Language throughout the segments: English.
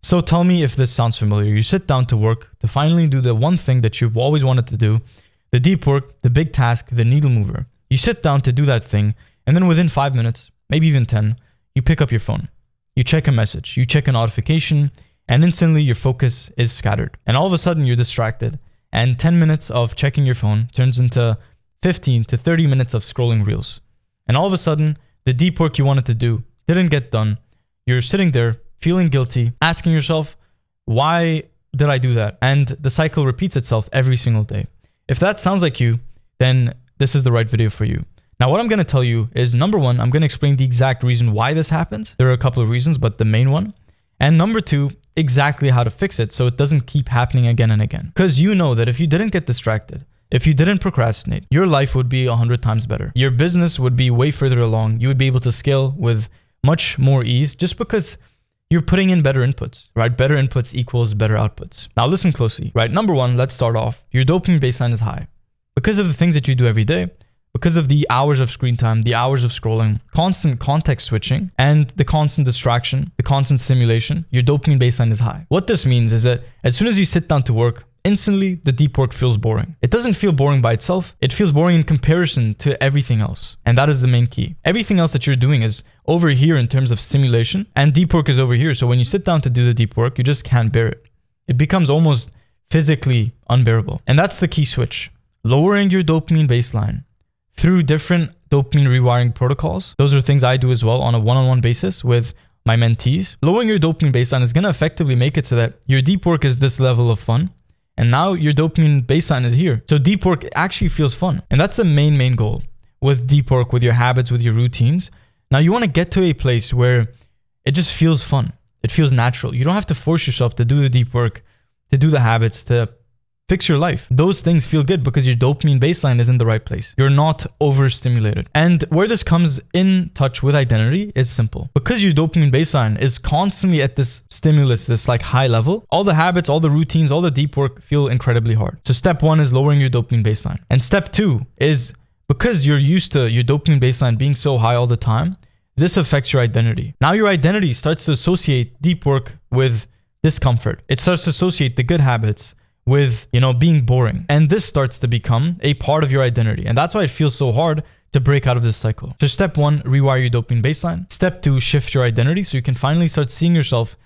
So tell me if this sounds familiar. You sit down to work to finally do the one thing that you've always wanted to do, the deep work, the big task, the needle mover. You sit down to do that thing, and then within 5 minutes, maybe even 10, you pick up your phone. You check a message, you check a notification, and instantly your focus is scattered. And all of a sudden you're distracted, and 10 minutes of checking your phone turns into 15 to 30 minutes of scrolling reels. And all of a sudden, the deep work you wanted to do didn't get done. You're sitting there feeling guilty, asking yourself, why did I do that? And the cycle repeats itself every single day. If that sounds like you, then this is the right video for you. Now, what I'm going to tell you is, number one, I'm going to explain the exact reason why this happens. There are a couple of reasons, but the main one. And number two, exactly how to fix it so it doesn't keep happening again and again. Because you know that if you didn't get distracted, if you didn't procrastinate, your life would be 100 times better. Your business would be way further along. You would be able to scale with much more ease just because you're putting in better inputs, right? Better inputs equals better outputs. Now listen closely, right? Number one, let's start off. Your dopamine baseline is high because of the things that you do every day, because of the hours of screen time, the hours of scrolling, constant context switching, and the constant distraction, the constant stimulation. Your dopamine baseline is high. What this means is that as soon as you sit down to work, instantly the deep work feels boring. It doesn't feel boring by itself. It feels boring in comparison to everything else. And that is the main key. Everything else that you're doing is over here in terms of stimulation, and deep work is over here. So when you sit down to do the deep work, you just can't bear it. It becomes almost physically unbearable. And that's the key switch. Lowering your dopamine baseline through different dopamine rewiring protocols. Those are things I do as well on a one-on-one basis with my mentees. Lowering your dopamine baseline is going to effectively make it so that your deep work is this level of fun. And now your dopamine baseline is here. So deep work actually feels fun. And that's the main goal with deep work, with your habits, with your routines. Now you want to get to a place where it just feels fun. It feels natural. You don't have to force yourself to do the deep work, to do the habits, to fix your life. Those things feel good because your dopamine baseline is in the right place. You're not overstimulated. And where this comes in touch with identity is simple. Because your dopamine baseline is constantly at this stimulus, this like high level, all the habits, all the routines, all the deep work feel incredibly hard. So step one is lowering your dopamine baseline. And step two is, because you're used to your dopamine baseline being so high all the time, this affects your identity. Now your identity starts to associate deep work with discomfort. It starts to associate the good habits with, being boring. And this starts to become a part of your identity. And that's why it feels so hard to break out of this cycle. So step one, rewire your dopamine baseline. Step two, shift your identity so you can finally start seeing yourself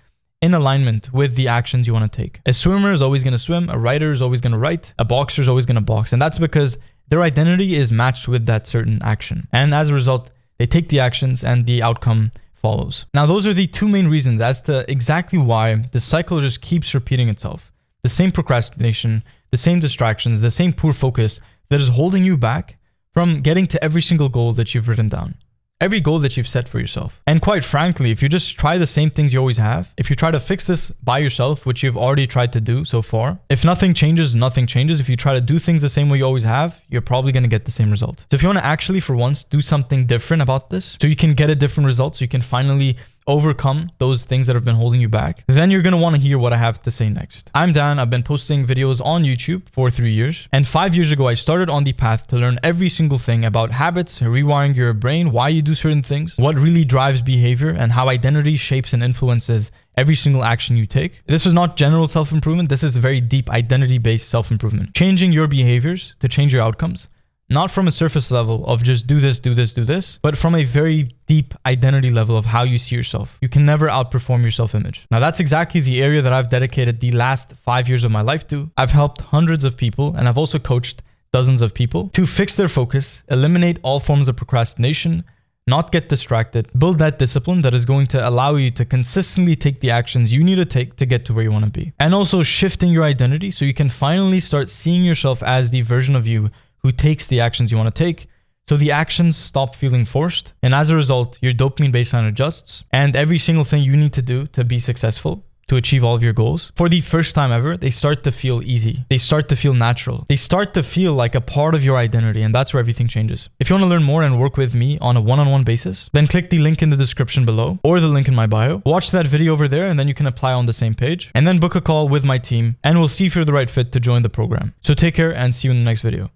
in alignment with the actions you want to take. A swimmer is always going to swim. A writer is always going to write. A boxer is always going to box. And that's because their identity is matched with that certain action. And as a result, they take the actions and the outcome follows. Now, those are the two main reasons as to exactly why the cycle just keeps repeating itself. The same procrastination, the same distractions, the same poor focus that is holding you back from getting to every single goal that you've written down. Every goal that you've set for yourself. And quite frankly, if you just try the same things you always have, if you try to fix this by yourself, which you've already tried to do so far, if nothing changes, nothing changes. If you try to do things the same way you always have, you're probably going to get the same result. So if you want to actually for once do something different about this, so you can get a different result, so you can finally overcome those things that have been holding you back, then you're going to want to hear what I have to say next. I'm Dan. I've been posting videos on YouTube for 3 years. And 5 years ago, I started on the path to learn every single thing about habits, rewiring your brain, why you do certain things, what really drives behavior, and how identity shapes and influences every single action you take. This is not general self-improvement. This is very deep identity-based self-improvement. Changing your behaviors to change your outcomes. Not from a surface level of just do this, but from a very deep identity level of how you see yourself. You can never outperform your self-image. Now that's exactly the area that I've dedicated the last 5 years of my life to. I've helped hundreds of people, and I've also coached dozens of people to fix their focus, eliminate all forms of procrastination, not get distracted, build that discipline that is going to allow you to consistently take the actions you need to take to get to where you want to be. And also shifting your identity so you can finally start seeing yourself as the version of you who takes the actions you want to take. So the actions stop feeling forced. And as a result, your dopamine baseline adjusts. And every single thing you need to do to be successful, to achieve all of your goals, for the first time ever, they start to feel easy. They start to feel natural. They start to feel like a part of your identity. And that's where everything changes. If you want to learn more and work with me on a one-on-one basis, then click the link in the description below or the link in my bio. Watch that video over there and then you can apply on the same page. And then book a call with my team and we'll see if you're the right fit to join the program. So take care and see you in the next video.